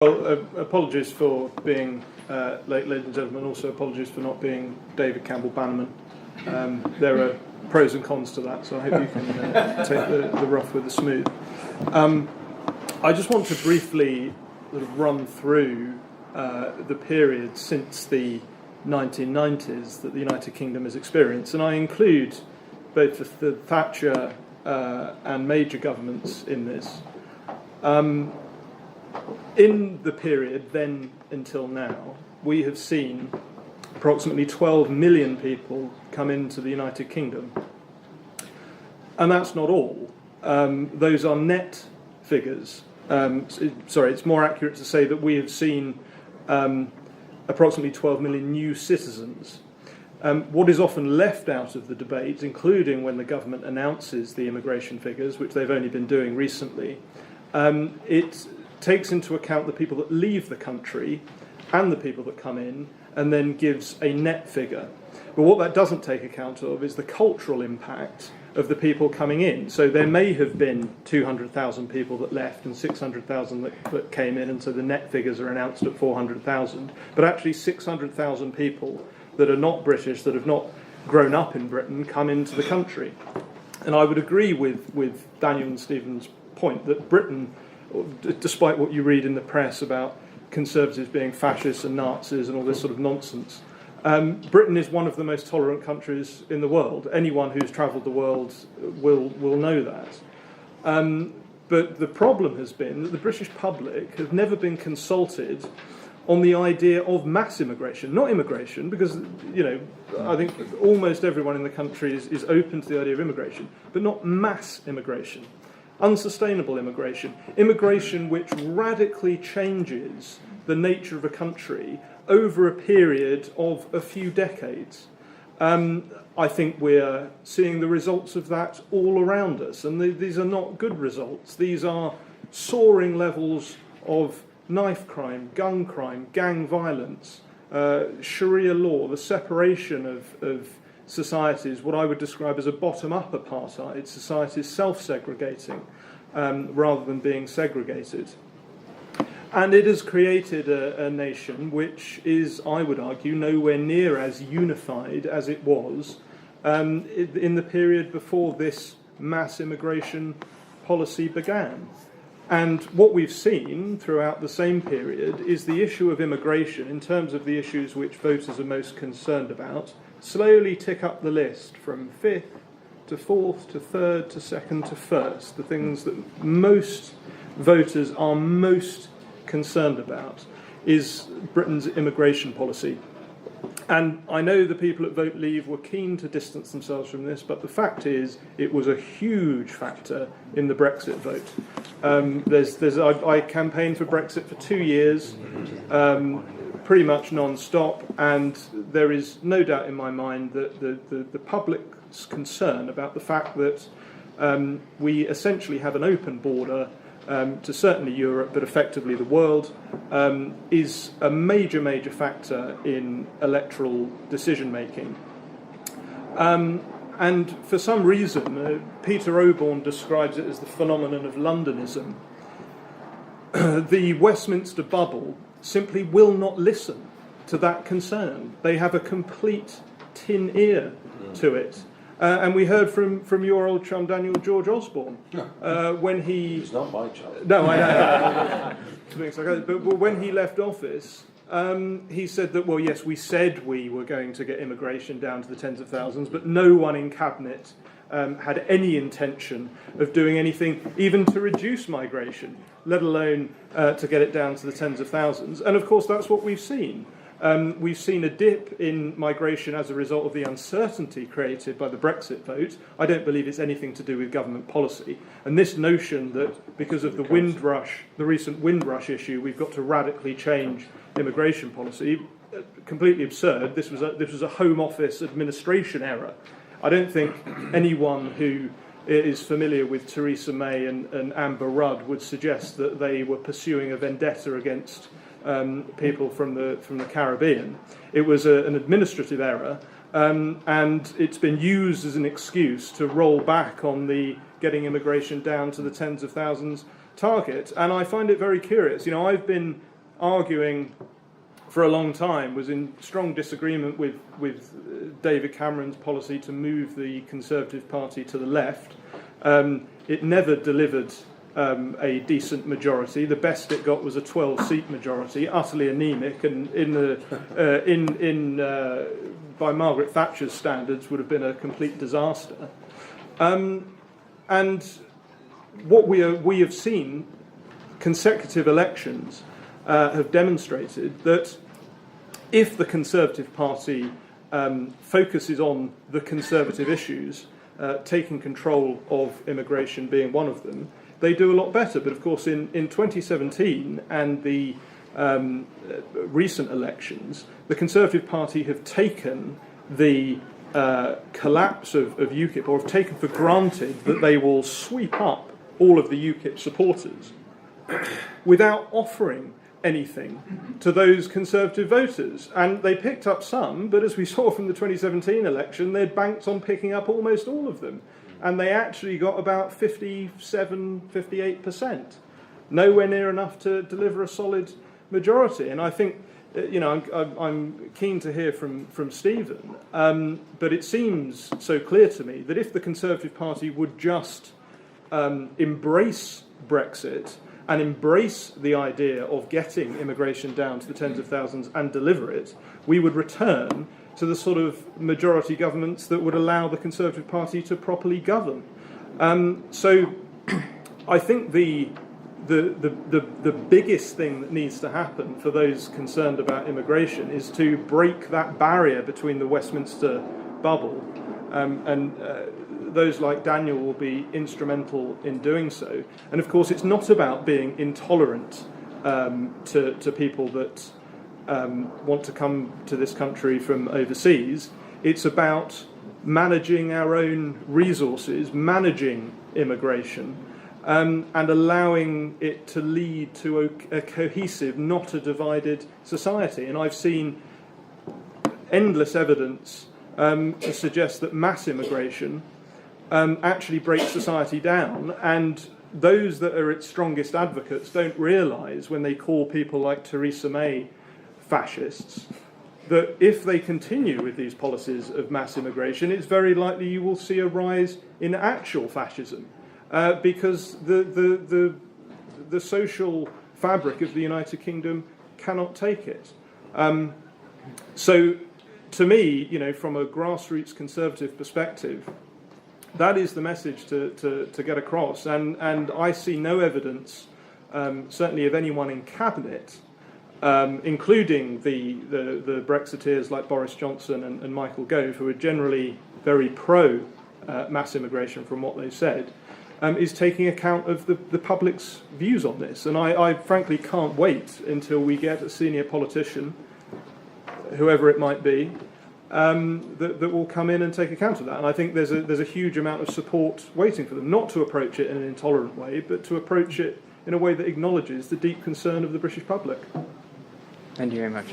Well, apologies for being late, ladies and gentlemen. Also, apologies for not being David Campbell Bannerman. There are pros and cons to that, so I hope you can take the rough with the smooth. I just want to briefly sort of run through the period since the 1990s that the United Kingdom has experienced, and I include both the Thatcher and major governments in this. In the period then until now, we have seen approximately 12 million people come into the United Kingdom. And that's not all. Those are net figures. It's more accurate to say that we have seen approximately 12 million new citizens. What is often left out of the debate, including when the government announces the immigration figures, which they've only been doing recently, it takes into account the people that leave the country and the people that come in, and then gives a net figure. But what that doesn't take account of is the cultural impact of the people coming in. So there may have been 200,000 people that left and 600,000 that came in, and so the net figures are announced at 400,000. But actually 600,000 people that are not British, that have not grown up in Britain, come into the country. And I would agree with Daniel and Stephen's point that Britain, despite what you read in the press about Conservatives being fascists and Nazis and all this sort of nonsense, Britain is one of the most tolerant countries in the world. Anyone who's travelled the world will know that. But the problem has been that the British public have never been consulted on the idea of mass immigration, not immigration, because I think almost everyone in the country is open to the idea of immigration, but not mass immigration. Unsustainable immigration, immigration which radically changes the nature of a country over a period of a few decades. I think we're seeing the results of that all around us, and these are not good results. These are soaring levels of knife crime, gun crime, gang violence, Sharia law, the separation of societies, what I would describe as a bottom-up apartheid, societies self-segregating rather than being segregated. And it has created a nation which is, I would argue, nowhere near as unified as it was in the period before this mass immigration policy began. And what we've seen throughout the same period is the issue of immigration, in terms of the issues which voters are most concerned about, slowly tick up the list from 5th to 4th to 3rd to 2nd to 1st, the things that most voters are most concerned about is Britain's immigration policy. And I know the people at Vote Leave were keen to distance themselves from this, but the fact is it was a huge factor in the Brexit vote. I campaigned for Brexit for 2 years, pretty much non-stop, and there is no doubt in my mind that the public's concern about the fact that we essentially have an open border to certainly Europe, but effectively the world, is a major factor in electoral decision-making. And for some reason, Peter Oborne describes it as the phenomenon of Londonism. The Westminster bubble simply will not listen to that concern. They have a complete tin ear to it. And we heard from your old chum, Daniel, George Osborne, when he... He's not my chum. No, I know. But when he left office, he said that, well, yes, we said we were going to get immigration down to the tens of thousands, but no one in Cabinet had any intention of doing anything even to reduce migration, let alone to get it down to the tens of thousands. And, of course, that's what we've seen. We've seen a dip in migration as a result of the uncertainty created by the Brexit vote. I don't believe it's anything to do with government policy. And this notion that because of the recent Windrush issue, we've got to radically change immigration policy, completely absurd. This was a Home Office administration error. I don't think anyone who is familiar with Theresa May and Amber Rudd would suggest that they were pursuing a vendetta against people from the Caribbean. It was an administrative error, and it's been used as an excuse to roll back on the getting immigration down to the tens of thousands target. And I find it very curious. You know, I've been arguing for a long time, was in strong disagreement with David Cameron's policy to move the Conservative Party to the left. It never delivered a decent majority. The best it got was a 12-seat majority, utterly anemic, and by Margaret Thatcher's standards would have been a complete disaster. And what we have seen, consecutive elections have demonstrated that if the Conservative Party focuses on the Conservative issues, taking control of immigration being one of them, they do a lot better. But of course in 2017 and the recent elections, the Conservative Party have taken the collapse of UKIP, or have taken for granted that they will sweep up all of the UKIP supporters without offering anything to those Conservative voters. And they picked up some, but as we saw from the 2017 election, they'd banked on picking up almost all of them. And they actually got about 57, 58%. Nowhere near enough to deliver a solid majority. And I think, you know, I'm keen to hear from Stephen, but it seems so clear to me that if the Conservative Party would just embrace Brexit and embrace the idea of getting immigration down to the tens of thousands and deliver it, we would return to the sort of majority governments that would allow the Conservative Party to properly govern. So I think the biggest thing that needs to happen for those concerned about immigration is to break that barrier between the Westminster bubble, and those like Daniel will be instrumental in doing so. And of course, it's not about being intolerant to people that want to come to this country from overseas. It's about managing our own resources, managing immigration, and allowing it to lead to a cohesive, not a divided society. And I've seen endless evidence to suggest that mass immigration actually breaks society down, and those that are its strongest advocates don't realise, when they call people like Theresa May fascists, that if they continue with these policies of mass immigration, it's very likely you will see a rise in actual fascism, because the social fabric of the United Kingdom cannot take it. So, to me, you know, from a grassroots Conservative perspective, that is the message to get across, and I see no evidence, certainly of anyone in cabinet, including the Brexiteers like Boris Johnson and Michael Gove, who are generally very pro mass immigration from what they've said, is taking account of the public's views on this. And I frankly can't wait until we get a senior politician, whoever it might be, that will come in and take account of that. And I think there's a huge amount of support waiting for them, not to approach it in an intolerant way, but to approach it in a way that acknowledges the deep concern of the British public. Thank you very much.